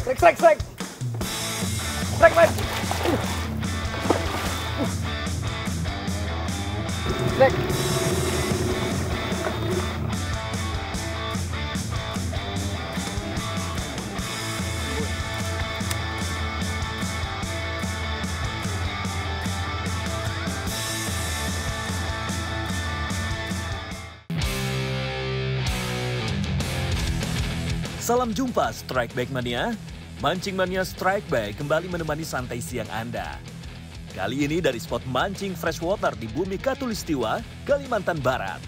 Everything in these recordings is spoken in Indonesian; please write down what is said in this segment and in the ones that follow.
Strike, strike. Strike, man. Strike. Salam jumpa Strike Back Mania. Mancing Mania Strike Back kembali menemani santai siang Anda. Kali ini dari spot mancing freshwater di Bumi Khatulistiwa, Kalimantan Barat.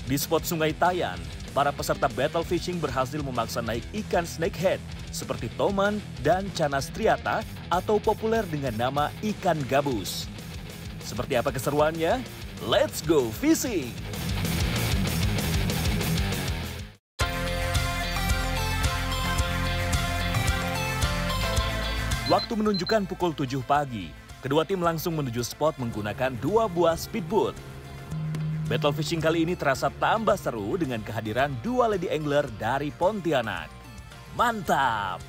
Di spot Sungai Tayan, para peserta battle fishing berhasil memaksa naik ikan snakehead seperti toman dan canas striata atau populer dengan nama ikan gabus. Seperti apa keseruannya? Let's go fishing! Waktu menunjukkan pukul 7 pagi, kedua tim langsung menuju spot menggunakan 2 buah speedboat. Battle fishing kali ini terasa tambah seru dengan kehadiran 2 lady angler dari Pontianak. Mantap!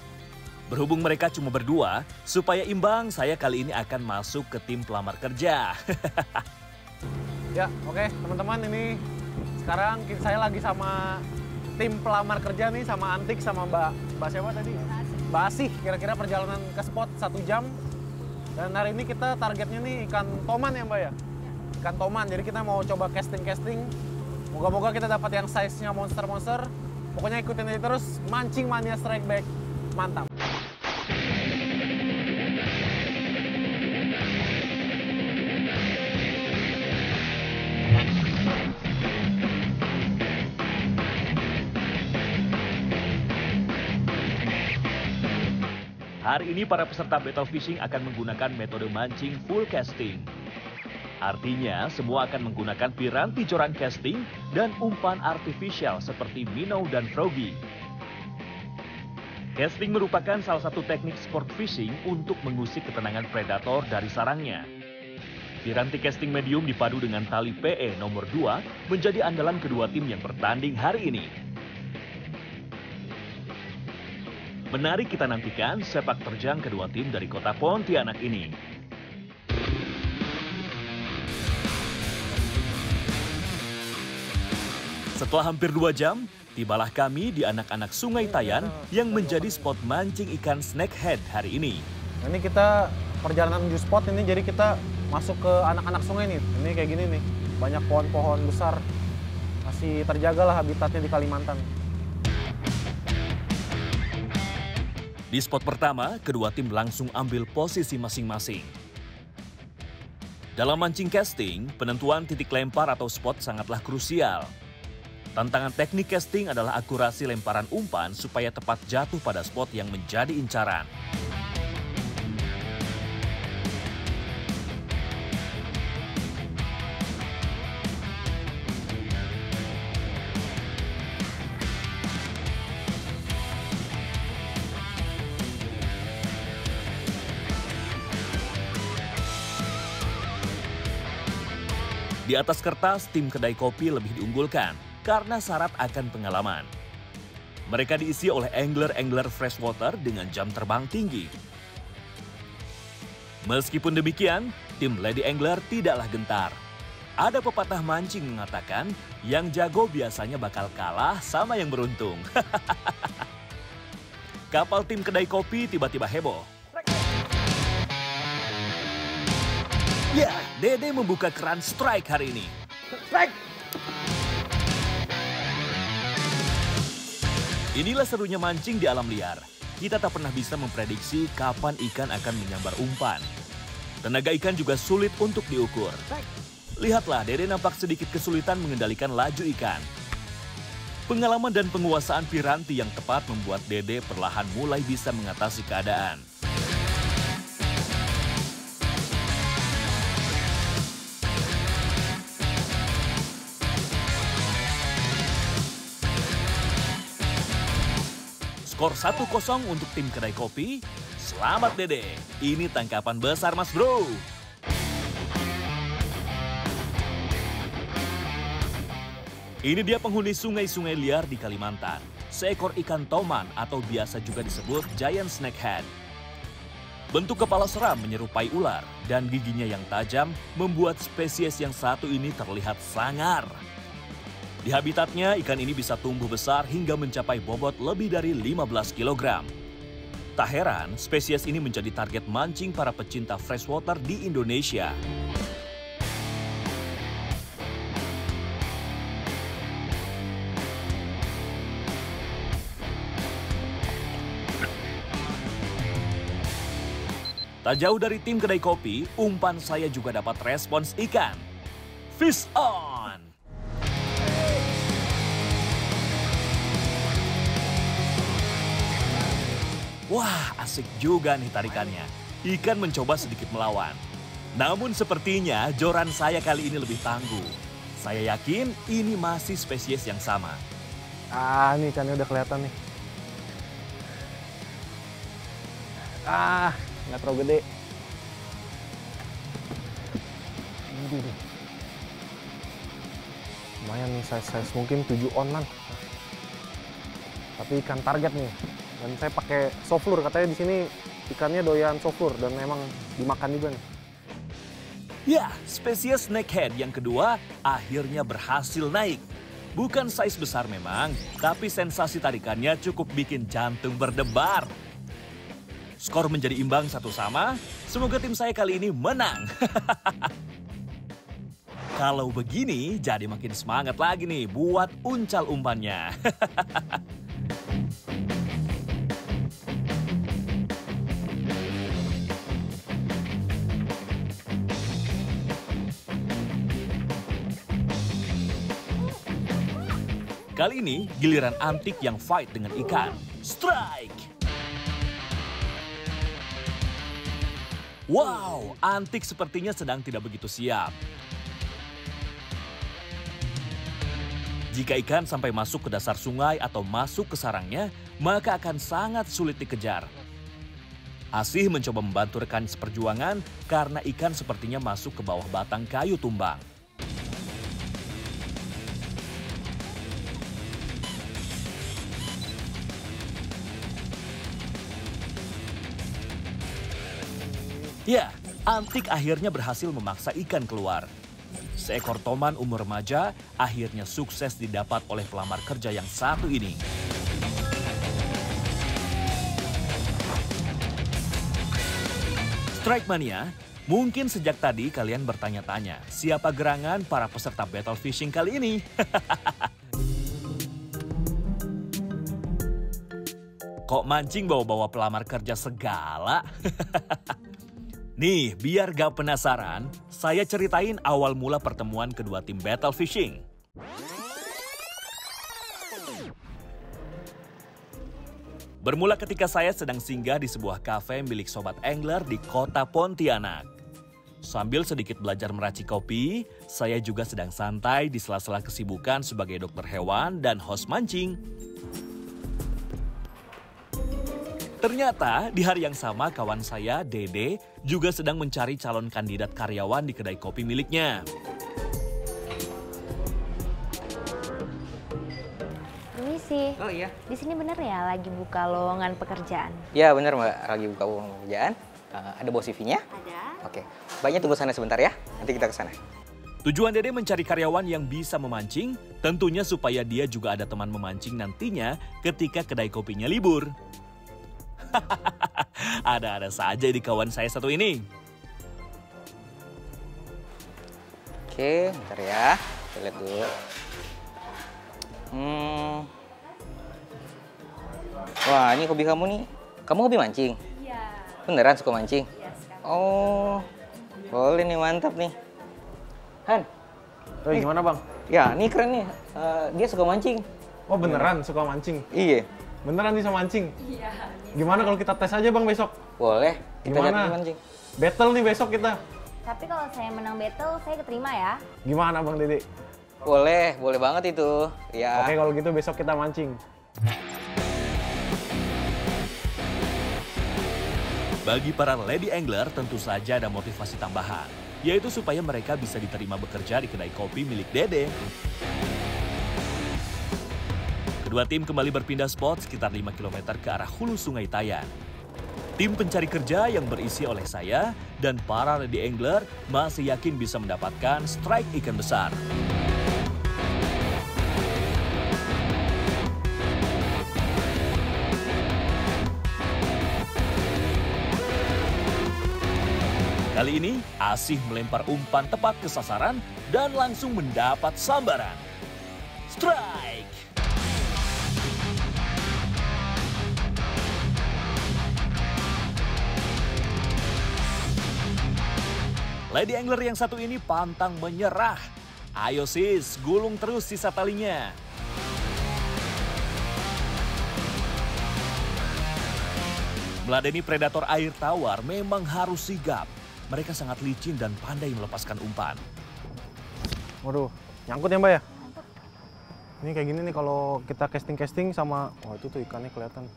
Berhubung mereka cuma berdua, supaya imbang saya kali ini akan masuk ke tim pelamar kerja. Ya, oke teman-teman, ini sekarang saya lagi sama tim pelamar kerja nih, sama Antik, sama Mbak siapa tadi? Mbak Asih. Kira-kira perjalanan ke spot 1 jam. Dan hari ini kita targetnya nih ikan toman ya Mbak ya? Ikan toman, jadi kita mau coba casting-casting. Moga-moga kita dapat yang size-nya monster-monster. Pokoknya ikutin aja terus, Mancing Mania Strike Back. Mantap! Hari ini para peserta battle fishing akan menggunakan metode mancing full casting. Artinya semua akan menggunakan piranti coran casting dan umpan artifisial seperti minnow dan froggy. Casting merupakan salah satu teknik sport fishing untuk mengusik ketenangan predator dari sarangnya. Piranti casting medium dipadu dengan tali PE nomor 2 menjadi andalan kedua tim yang bertanding hari ini. Menarik kita nantikan sepak terjang kedua tim dari kota Pontianak ini. Setelah hampir 2 jam, tibalah kami di anak-anak Sungai Tayan yang menjadi spot mancing ikan snakehead hari ini. Ini kita perjalanan menuju spot ini, jadi kita masuk ke anak-anak sungai nih. Ini kayak gini nih, banyak pohon-pohon besar. Masih terjaga lah habitatnya di Kalimantan. Di spot pertama, kedua tim langsung ambil posisi masing-masing. Dalam mancing casting, penentuan titik lempar atau spot sangatlah krusial. Tantangan teknik casting adalah akurasi lemparan umpan supaya tepat jatuh pada spot yang menjadi incaran. Di atas kertas, tim kedai kopi lebih diunggulkan karena syarat akan pengalaman. Mereka diisi oleh angler-angler freshwater dengan jam terbang tinggi. Meskipun demikian, tim lady angler tidaklah gentar. Ada pepatah mancing mengatakan, yang jago biasanya bakal kalah sama yang beruntung. Kapal tim kedai kopi tiba-tiba heboh. Ya, Dede membuka keran strike hari ini. Strike! Inilah serunya mancing di alam liar. Kita tak pernah bisa memprediksi kapan ikan akan menyambar umpan. Tenaga ikan juga sulit untuk diukur. Lihatlah, Dede nampak sedikit kesulitan mengendalikan laju ikan. Pengalaman dan penguasaan piranti yang tepat membuat Dede perlahan mulai bisa mengatasi keadaan. Skor 1-0 untuk tim kedai kopi. Selamat Dede, ini tangkapan besar Mas Bro. Ini dia penghuni sungai-sungai liar di Kalimantan. seekor ikan toman atau biasa juga disebut giant snakehead. Bentuk kepala seram menyerupai ular dan giginya yang tajam membuat spesies yang satu ini terlihat sangar. Di habitatnya, ikan ini bisa tumbuh besar hingga mencapai bobot lebih dari 15 kg. Tak heran, spesies ini menjadi target mancing para pecinta freshwater di Indonesia. Tak jauh dari tim kedai kopi, umpan saya juga dapat respons ikan. Fish on! Wah, asik juga nih tarikannya. Ikan mencoba sedikit melawan. Namun sepertinya joran saya kali ini lebih tangguh. Saya yakin ini masih spesies yang sama. Ah, ini ikannya udah kelihatan nih. Ah, nggak terlalu gede. Ini. Lumayan nih size mungkin 7 onan. Tapi ikan target nih. Dan saya pakai soft lure, katanya di sini ikannya doyan soft lure dan memang dimakan juga nih. Ya, spesies snakehead yang kedua akhirnya berhasil naik. Bukan size besar memang, tapi sensasi tarikannya cukup bikin jantung berdebar. Skor menjadi imbang 1-1, semoga tim saya kali ini menang. Kalau begini, jadi makin semangat lagi nih buat uncal umpannya. Kali ini, giliran Antik yang fight dengan ikan. Strike! Wow, Antik sepertinya sedang tidak begitu siap. Jika ikan sampai masuk ke dasar sungai atau masuk ke sarangnya, maka akan sangat sulit dikejar. Asih mencoba membantu rekan seperjuangan karena ikan sepertinya masuk ke bawah batang kayu tumbang. Ya, Antik akhirnya berhasil memaksa ikan keluar. Seekor toman umur remaja akhirnya sukses didapat oleh pelamar kerja yang satu ini. Strike Mania, mungkin sejak tadi kalian bertanya-tanya, siapa gerangan para peserta battle fishing kali ini? Kok mancing bawa-bawa pelamar kerja segala? Nih, biar gak penasaran, saya ceritain awal mula pertemuan kedua tim battle fishing. Bermula ketika saya sedang singgah di sebuah kafe milik sobat angler di kota Pontianak. Sambil sedikit belajar meracik kopi, saya juga sedang santai di sela-sela kesibukan sebagai dokter hewan dan host mancing. Ternyata di hari yang sama kawan saya, Dede, juga sedang mencari calon kandidat karyawan di kedai kopi miliknya. Permisi. Oh iya. Di sini bener ya lagi buka lowongan pekerjaan? Ya benar Mbak, lagi buka lowongan pekerjaan. Ada bawa CV-nya? Ada. Oke. Mbaknya tunggu sana sebentar ya. Nanti kita ke sana. Tujuan Dede mencari karyawan yang bisa memancing, tentunya supaya dia juga ada teman memancing nantinya ketika kedai kopinya libur. Ada-ada saja di kawan saya satu ini. Oke, bentar ya. Kita lihat dulu. Wah, ini hobi kamu nih. Kamu hobi mancing? Iya. Beneran suka mancing? Iya sekali. Oh, boleh nih, mantap nih. Han, Gimana bang? ya ini keren nih. Dia suka mancing. Oh beneran suka mancing? Iya. Beneran bisa mancing? Iya. Gimana kalau kita tes aja bang besok? Boleh. Kita Gimana? lihat mancing. Battle nih besok kita. Tapi kalau saya menang battle, saya keterima ya. Gimana bang Dede? Boleh, boleh banget itu. Ya. Oke kalau gitu besok kita mancing. Bagi para lady angler tentu saja ada motivasi tambahan, yaitu supaya mereka bisa diterima bekerja di kedai kopi milik Dede. Kedua tim kembali berpindah spot sekitar 5 km ke arah hulu Sungai Tayan. Tim pencari kerja yang berisi oleh saya dan para lady angler masih yakin bisa mendapatkan strike ikan besar. Kali ini, Asih melempar umpan tepat ke sasaran dan langsung mendapat sambaran. Strike! Lady angler yang satu ini pantang menyerah. Ayo sis, gulung terus sisa talinya. Meladeni predator air tawar memang harus sigap. Mereka sangat licin dan pandai melepaskan umpan. Waduh, nyangkut ya Mbak ya? Ini kayak gini nih kalau kita casting-casting sama, wah itu tuh ikannya kelihatan.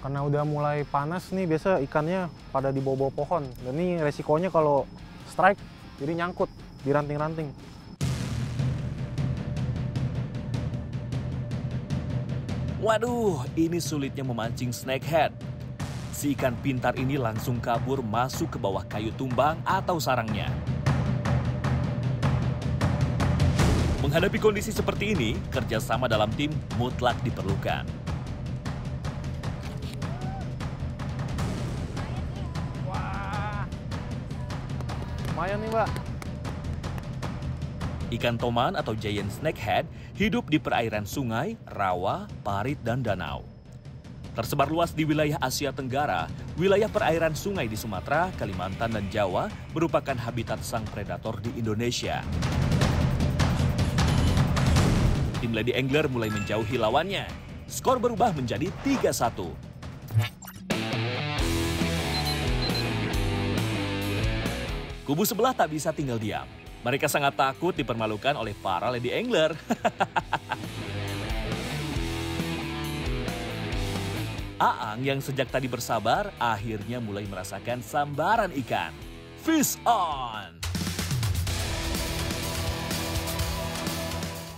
Karena udah mulai panas nih, biasa ikannya pada di bawah-bawah pohon. Dan ini resikonya kalau strike, jadi nyangkut di ranting-ranting. Waduh, ini sulitnya memancing snakehead. Si ikan pintar ini langsung kabur masuk ke bawah kayu tumbang atau sarangnya. Menghadapi kondisi seperti ini, kerjasama dalam tim mutlak diperlukan. Wah, lumayan nih Mbak. Ikan toman atau giant snakehead hidup di perairan sungai, rawa, parit, dan danau. Tersebar luas di wilayah Asia Tenggara, wilayah perairan sungai di Sumatera, Kalimantan, dan Jawa merupakan habitat sang predator di Indonesia. Tim Lady Angler mulai menjauhi lawannya. Skor berubah menjadi 3-1. Kubu sebelah tak bisa tinggal diam. Mereka sangat takut dipermalukan oleh para Lady Angler. Aang yang sejak tadi bersabar akhirnya mulai merasakan sambaran ikan. Fish on!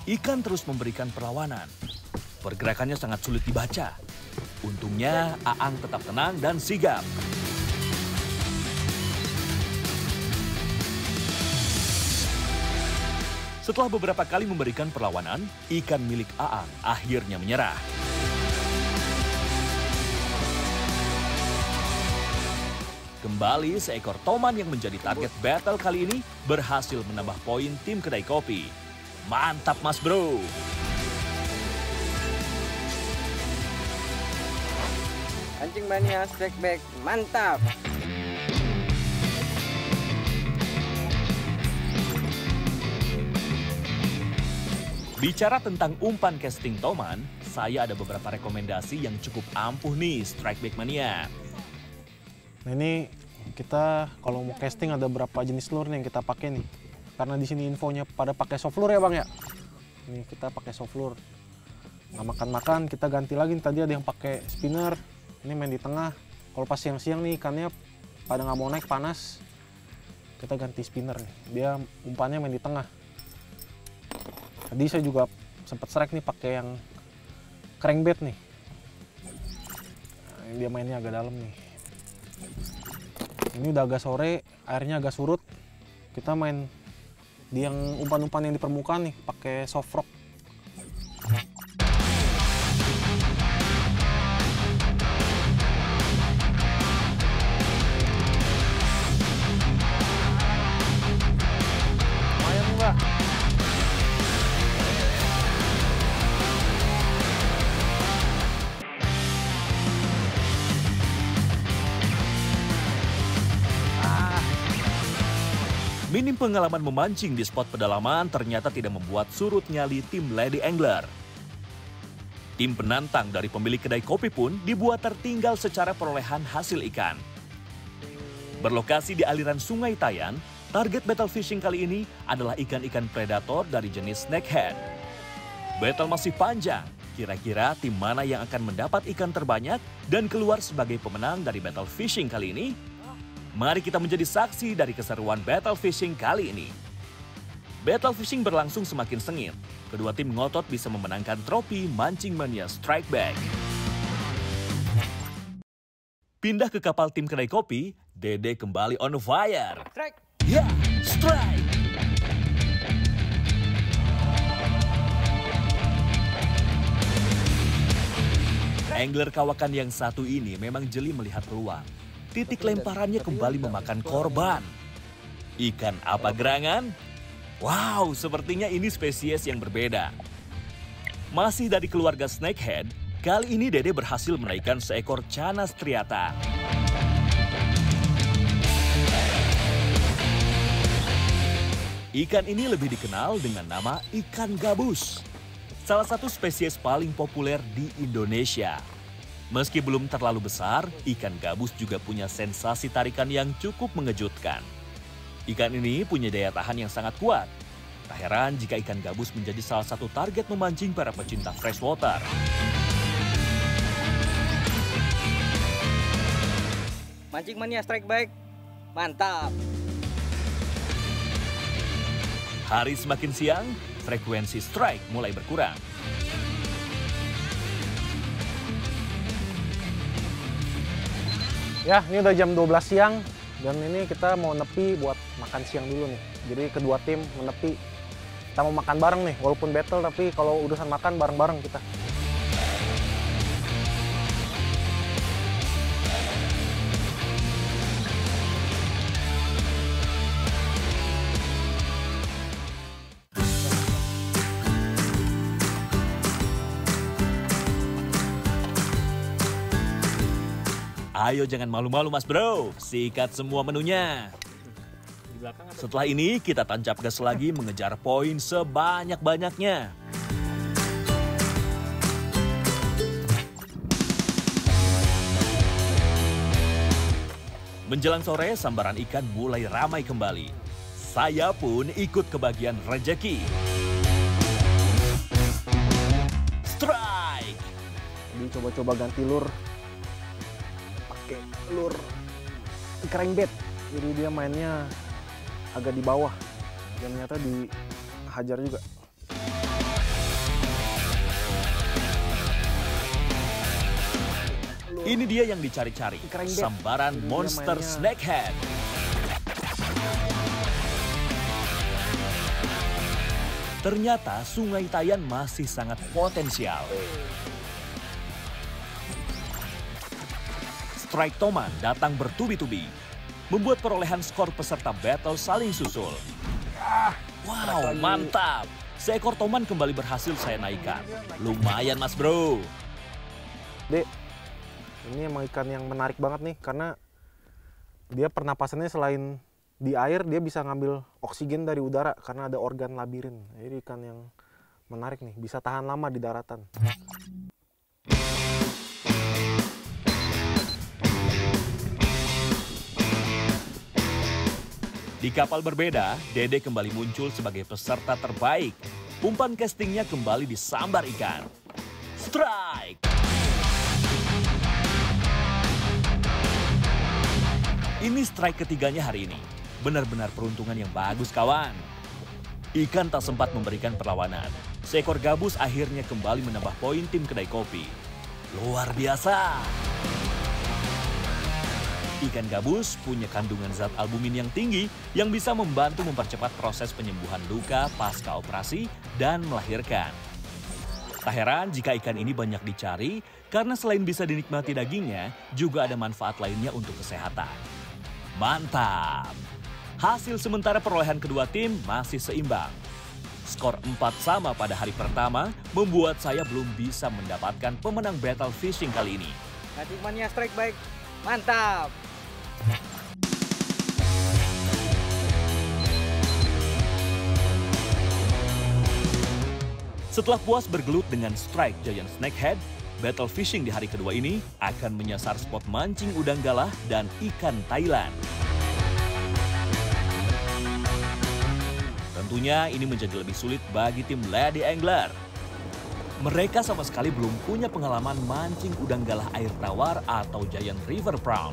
Ikan terus memberikan perlawanan. Pergerakannya sangat sulit dibaca. Untungnya Aang tetap tenang dan sigap. Setelah beberapa kali memberikan perlawanan, ikan milik Aang akhirnya menyerah. Kembali seekor toman yang menjadi target battle kali ini berhasil menambah poin tim kedai kopi. Mantap mas bro! Mancing mania strike back, mantap. Bicara tentang umpan casting toman, saya ada beberapa rekomendasi yang cukup ampuh nih strike back mania. Nah ini kita kalau mau casting ada berapa jenis lure nih yang kita pakai nih. Karena di sini infonya pada pakai soft lure ya Bang ya. Ini kita pakai soft lure. Nggak makan-makan, kita ganti lagi. Tadi ada yang pakai spinner. Ini main di tengah. Kalau pas siang-siang nih ikannya pada nggak mau naik panas, kita ganti spinner nih. Dia umpannya main di tengah. Tadi saya juga sempat strike nih pakai yang crankbait nih. Nah, dia mainnya agak dalam nih. Ini udah agak sore, airnya agak surut. Kita main di yang umpan-umpan yang di permukaan nih, pakai soft rock. Lumayan nih, Mbak. Minim pengalaman memancing di spot pedalaman ternyata tidak membuat surut nyali tim Lady Angler. Tim penantang dari pemilik kedai kopi pun dibuat tertinggal secara perolehan hasil ikan. Berlokasi di aliran Sungai Tayan, target battle fishing kali ini adalah ikan-ikan predator dari jenis snakehead. Battle masih panjang, kira-kira tim mana yang akan mendapat ikan terbanyak dan keluar sebagai pemenang dari battle fishing kali ini? Mari kita menjadi saksi dari keseruan battle fishing kali ini. Battle fishing berlangsung semakin sengit. Kedua tim ngotot bisa memenangkan trofi Mancing Mania Strike Back. Pindah ke kapal tim kedai kopi, Dede kembali on fire. Strike. Ya, strike! Angler kawakan yang satu ini memang jeli melihat peluang. Titik lemparannya kembali memakan korban. Ikan apa gerangan? Wow, sepertinya ini spesies yang berbeda. Masih dari keluarga snakehead, kali ini Dede berhasil menaikkan seekor Channa striata. Ikan ini lebih dikenal dengan nama ikan gabus. Salah satu spesies paling populer di Indonesia. Meski belum terlalu besar, ikan gabus juga punya sensasi tarikan yang cukup mengejutkan. Ikan ini punya daya tahan yang sangat kuat. Tak heran jika ikan gabus menjadi salah satu target memancing para pecinta freshwater. Mancing Mania Strike Back. Mantap. Hari semakin siang, frekuensi strike mulai berkurang. Ya, ini udah jam 12 siang dan ini kita mau nepi buat makan siang dulu nih. Jadi kedua tim menepi. Kita mau makan bareng nih, walaupun battle tapi kalau urusan makan bareng-bareng kita. Ayo jangan malu-malu mas bro, sikat semua menunya. Setelah ini kita tancap gas lagi mengejar poin sebanyak-banyaknya. Menjelang sore, sambaran ikan mulai ramai kembali. Saya pun ikut kebagian rejeki. Strike! Jadi coba-coba ganti lur. Pakai lur crankbait. Jadi dia mainnya agak di bawah. Dan ternyata dihajar juga. Ini dia yang dicari-cari, sambaran monster snakehead. Ternyata Sungai Tayan masih sangat potensial. Strike Toman datang bertubi-tubi, membuat perolehan skor peserta battle saling susul. Wow, mantap! Seekor Toman kembali berhasil saya naikkan. Lumayan mas bro. Dek, ini emang ikan yang menarik banget nih karena dia pernapasannya selain di air dia bisa ngambil oksigen dari udara karena ada organ labirin. Jadi ikan yang menarik nih, bisa tahan lama di daratan. Di kapal berbeda, Dede kembali muncul sebagai peserta terbaik. Umpan castingnya kembali disambar ikan. Strike! Ini strike ketiganya hari ini. Benar-benar peruntungan yang bagus kawan. Ikan tak sempat memberikan perlawanan. Seekor gabus akhirnya kembali menambah poin tim kedai kopi. Luar biasa! Ikan gabus punya kandungan zat albumin yang tinggi yang bisa membantu mempercepat proses penyembuhan luka pasca operasi dan melahirkan. Tak heran jika ikan ini banyak dicari karena selain bisa dinikmati dagingnya, juga ada manfaat lainnya untuk kesehatan. Mantap! Hasil sementara perolehan kedua tim masih seimbang. Skor 4 sama pada hari pertama membuat saya belum bisa mendapatkan pemenang battle fishing kali ini. Mancing Mania Strike Back. Mantap! Setelah puas bergelut dengan strike giant snakehead, battle fishing di hari kedua ini akan menyasar spot mancing udang galah dan ikan Thailand. Tentunya ini menjadi lebih sulit bagi tim Lady Angler. Mereka sama sekali belum punya pengalaman mancing udang galah air tawar atau giant river prawn.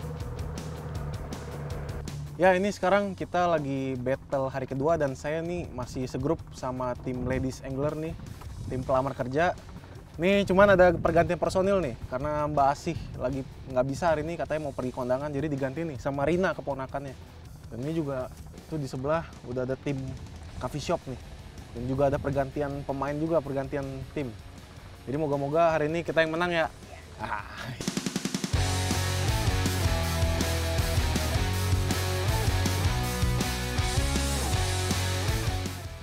Ya ini sekarang kita lagi battle hari kedua dan saya nih masih segrup sama tim ladies angler nih, tim pelamar kerja. Nih cuman ada pergantian personil nih karena Mbak Asih lagi nggak bisa hari ini, katanya mau pergi kondangan, jadi diganti nih sama Rina keponakannya. Dan ini juga tuh di sebelah udah ada tim coffee shop nih. Dan juga ada pergantian pemain juga, pergantian tim. Jadi moga-moga hari ini kita yang menang ya.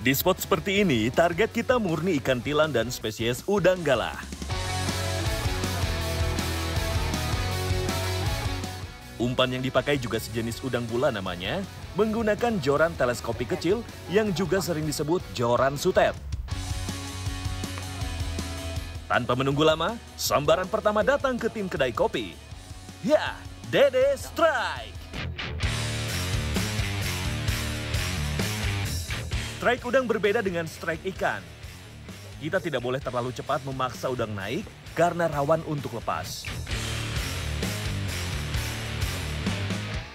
Di spot seperti ini, target kita murni ikan tilan dan spesies udang galah. Umpan yang dipakai juga sejenis udang bula namanya, menggunakan joran teleskopi kecil yang juga sering disebut joran sutet. Tanpa menunggu lama, sambaran pertama datang ke tim kedai kopi. Ya, Dede Strike! Strike udang berbeda dengan strike ikan. Kita tidak boleh terlalu cepat memaksa udang naik karena rawan untuk lepas.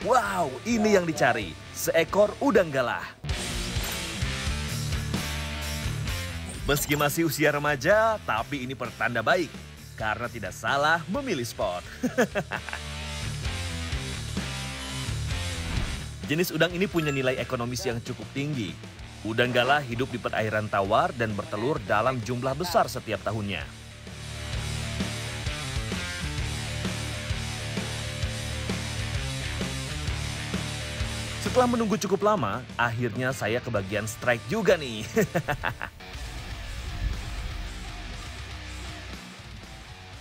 Wow, ini yang dicari, seekor udang galah. Meski masih usia remaja, tapi ini pertanda baik karena tidak salah memilih spot. Jenis udang ini punya nilai ekonomis yang cukup tinggi. Udang galah hidup di perairan tawar dan bertelur dalam jumlah besar setiap tahunnya. Setelah menunggu cukup lama, akhirnya saya kebagian strike juga nih.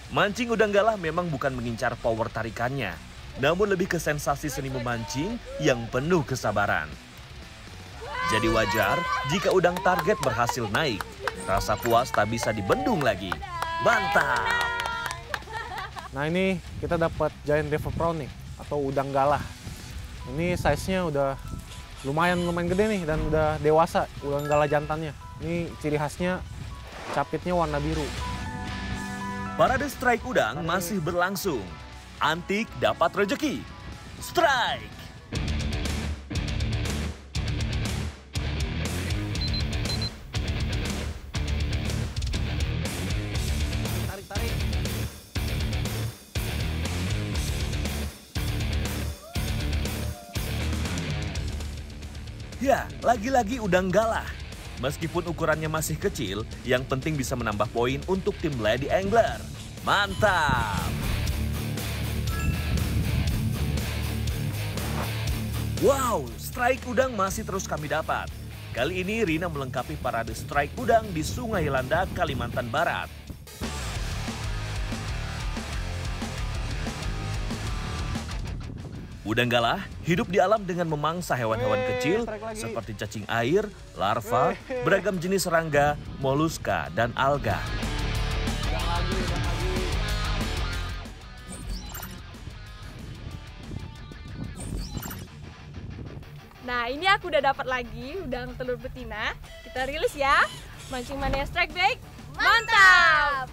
Mancing udang galah memang bukan mengincar power tarikannya, namun lebih ke sensasi seni memancing yang penuh kesabaran. Jadi wajar jika udang target berhasil naik. Rasa puas tak bisa dibendung lagi. Mantap! Nah ini kita dapat giant river prawn nih, atau udang galah. Ini size-nya udah lumayan gede nih dan udah dewasa, udang galah jantannya. Ini ciri khasnya capitnya warna biru. Parade strike udang masih berlangsung. Antik dapat rejeki. Strike! Ya, lagi-lagi udang galah. Meskipun ukurannya masih kecil, yang penting bisa menambah poin untuk tim Lady Angler. Mantap! Wow, strike udang masih terus kami dapat. Kali ini Rina melengkapi parade strike udang di Sungai Landa, Kalimantan Barat. Udang galah hidup di alam dengan memangsa hewan-hewan kecil seperti cacing air, larva, beragam jenis serangga, moluska, dan alga. Nah, ini aku udah dapat lagi udang telur betina. Kita rilis ya. Mancing Mania Strike Bait. Mantap!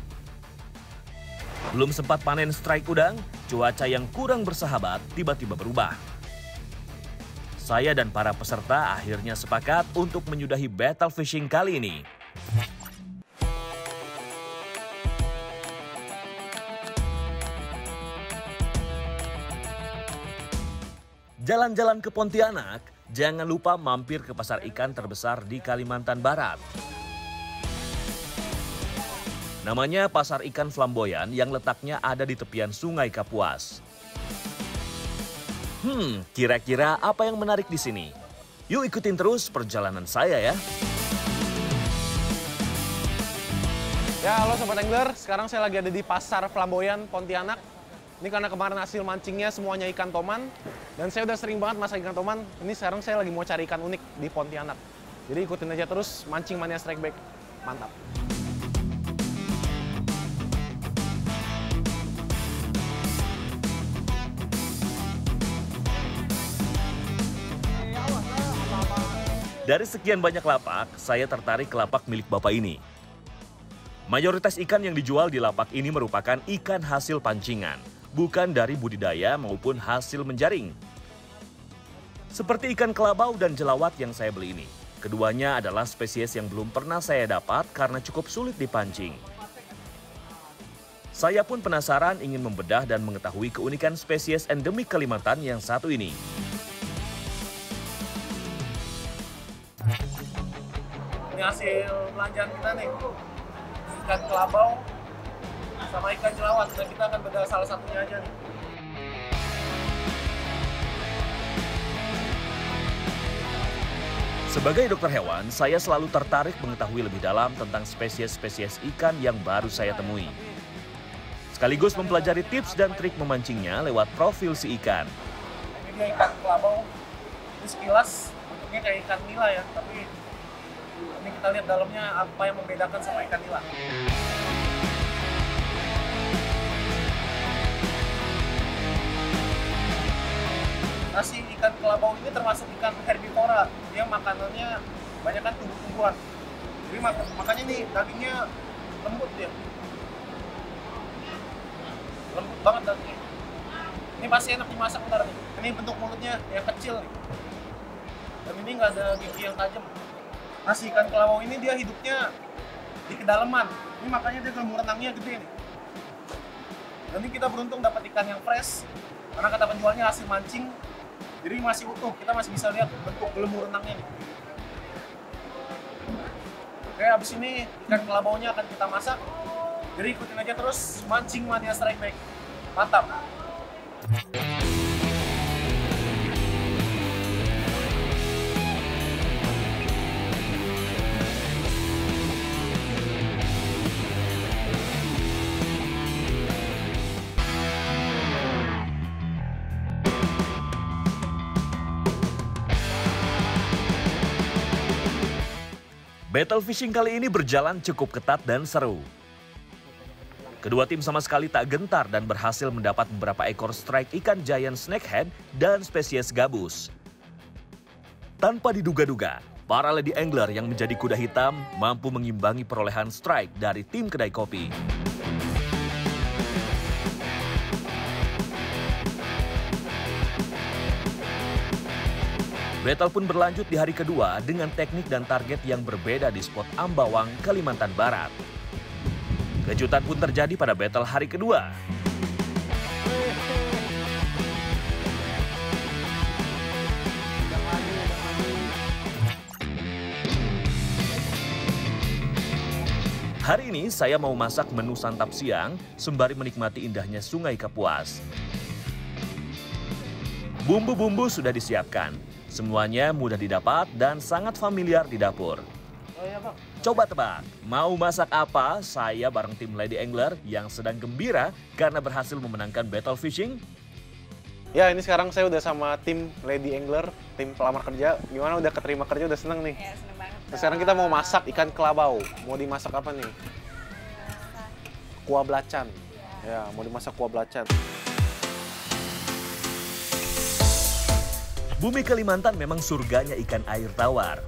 Belum sempat panen strike udang, cuaca yang kurang bersahabat tiba-tiba berubah. Saya dan para peserta akhirnya sepakat untuk menyudahi battle fishing kali ini. Jalan-jalan ke Pontianak, jangan lupa mampir ke pasar ikan terbesar di Kalimantan Barat. Namanya Pasar Ikan Flamboyan yang letaknya ada di tepian Sungai Kapuas. Kira-kira apa yang menarik di sini? Yuk ikutin terus perjalanan saya ya. Ya halo Sobat Angler, sekarang saya lagi ada di Pasar Flamboyan, Pontianak. Ini karena kemarin hasil mancingnya semuanya ikan toman. Dan saya udah sering banget masak ikan toman, ini sekarang saya lagi mau cari ikan unik di Pontianak. Jadi ikutin aja terus Mancing Mania Strike Bait. Mantap. Dari sekian banyak lapak, saya tertarik ke lapak milik bapak ini. Mayoritas ikan yang dijual di lapak ini merupakan ikan hasil pancingan, bukan dari budidaya maupun hasil menjaring. Seperti ikan kelabau dan jelawat yang saya beli ini. Keduanya adalah spesies yang belum pernah saya dapat karena cukup sulit dipancing. Saya pun penasaran ingin membedah dan mengetahui keunikan spesies endemik Kalimantan yang satu ini. Ini hasil belanjaan kita nih. Ikan kelabau sama ikan jelawat. Dan kita akan bedah salah satunya aja nih. Sebagai dokter hewan, saya selalu tertarik mengetahui lebih dalam tentang spesies-spesies ikan yang baru saya temui. Sekaligus mempelajari tips dan trik memancingnya lewat profil si ikan. Ini dia ikan kelabau. Ini sekilas bentuknya kayak ikan nila ya, tapi ini kita lihat dalamnya apa yang membedakan sama ikan nila. Nasi ikan kelabau ini termasuk ikan herbivora. Dia makanannya banyak kan tumbuh-tumbuhan. Jadi makanya nih dagingnya lembut dia. Lembut banget dagingnya. Ini pasti enak dimasak ntar nih. Ini bentuk mulutnya yang kecil nih. Dan ini nggak ada gigi yang tajam. Nasi ikan kelabau ini dia hidupnya di kedalaman. Ini makanya dia gelembung renangnya gede nih. Dan ini kita beruntung dapat ikan yang fresh. Karena kata penjualnya hasil mancing. Jadi masih utuh, kita masih bisa lihat bentuk gelembung renangnya nih. Oke, abis ini ikan kelabaunya akan kita masak. Jadi ikutin aja terus Mancing Mania Strike Back. Mantap! Battle fishing kali ini berjalan cukup ketat dan seru. Kedua tim sama sekali tak gentar dan berhasil mendapat beberapa ekor strike ikan giant snakehead dan spesies gabus. Tanpa diduga-duga, para lady angler yang menjadi kuda hitam mampu mengimbangi perolehan strike dari tim kedai kopi. Battle pun berlanjut di hari kedua dengan teknik dan target yang berbeda di spot Ambawang, Kalimantan Barat. Kejutan pun terjadi pada battle hari kedua. Hari ini saya mau masak menu santap siang sembari menikmati indahnya Sungai Kapuas. Bumbu-bumbu sudah disiapkan. Semuanya mudah didapat dan sangat familiar di dapur. Coba tebak, mau masak apa saya bareng tim Lady Angler yang sedang gembira karena berhasil memenangkan battle fishing? Ya, ini sekarang saya udah sama tim Lady Angler, tim pelamar kerja. Gimana, udah keterima kerja, udah seneng nih? Ya, seneng banget. Terus sekarang kita mau masak ikan kelabau. Mau dimasak apa nih? Kuah belacan. Ya, mau dimasak kuah belacan. Bumi Kalimantan memang surganya ikan air tawar.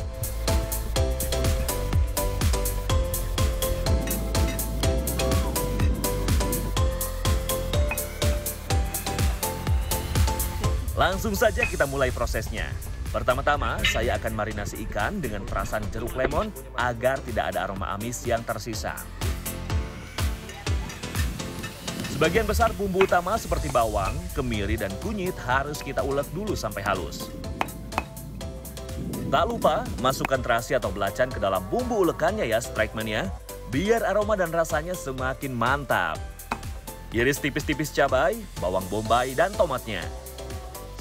Langsung saja kita mulai prosesnya. Pertama-tama, saya akan marinasi ikan dengan perasan jeruk lemon agar tidak ada aroma amis yang tersisa. Sebagian besar bumbu utama seperti bawang, kemiri, dan kunyit harus kita ulek dulu sampai halus. Tak lupa, masukkan terasi atau belacan ke dalam bumbu ulekannya ya Strike Mania, biar aroma dan rasanya semakin mantap. Iris tipis-tipis cabai, bawang bombay, dan tomatnya.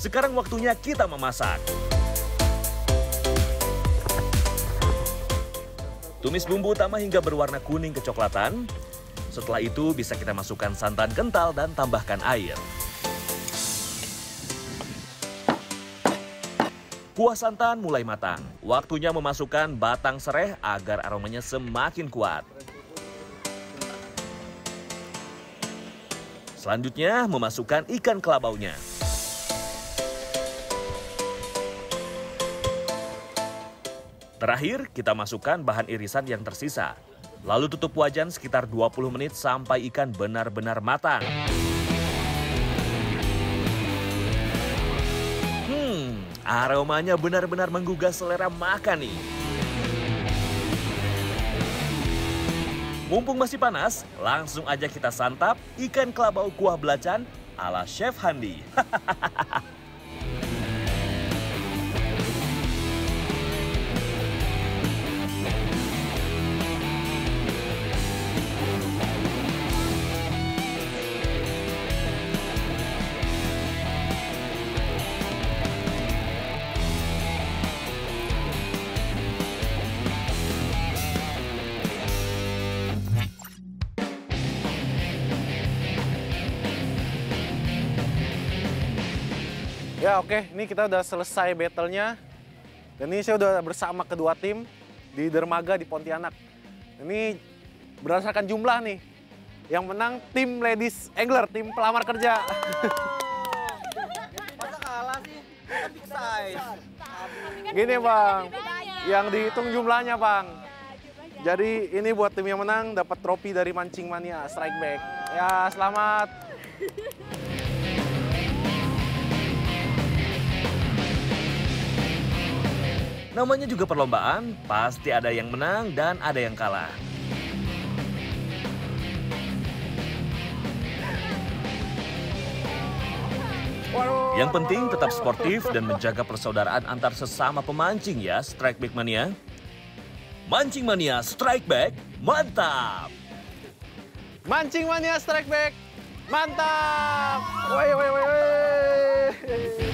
Sekarang waktunya kita memasak. Tumis bumbu utama hingga berwarna kuning kecoklatan. Setelah itu bisa kita masukkan santan kental dan tambahkan air. Kuah santan mulai matang. Waktunya memasukkan batang sereh agar aromanya semakin kuat. Selanjutnya memasukkan ikan kelabaunya. Terakhir, kita masukkan bahan irisan yang tersisa. Lalu tutup wajan sekitar 20 menit sampai ikan benar-benar matang. Aromanya benar-benar menggugah selera makan nih. Mumpung masih panas, langsung aja kita santap ikan kelabau kuah belacan ala Chef Handi. Ya oke, ini kita udah selesai battle-nya. Dan ini saya udah bersama kedua tim di dermaga di Pontianak. Ini berdasarkan jumlah nih. Yang menang tim ladies angler, tim pelamar kerja. Masa kalah sih? Kan big size. Gini Bang, yang dihitung jumlahnya Bang. Jadi ini buat tim yang menang dapat trofi dari Mancing Mania Strike Back. Ya selamat. Namanya juga perlombaan, pasti ada yang menang dan ada yang kalah. Yang penting tetap sportif dan menjaga persaudaraan antar sesama pemancing ya, Strike Back Mania. Mancing Mania Strike Back, mantap! Mancing Mania Strike Back, mantap! Woi, woi, woi, woi.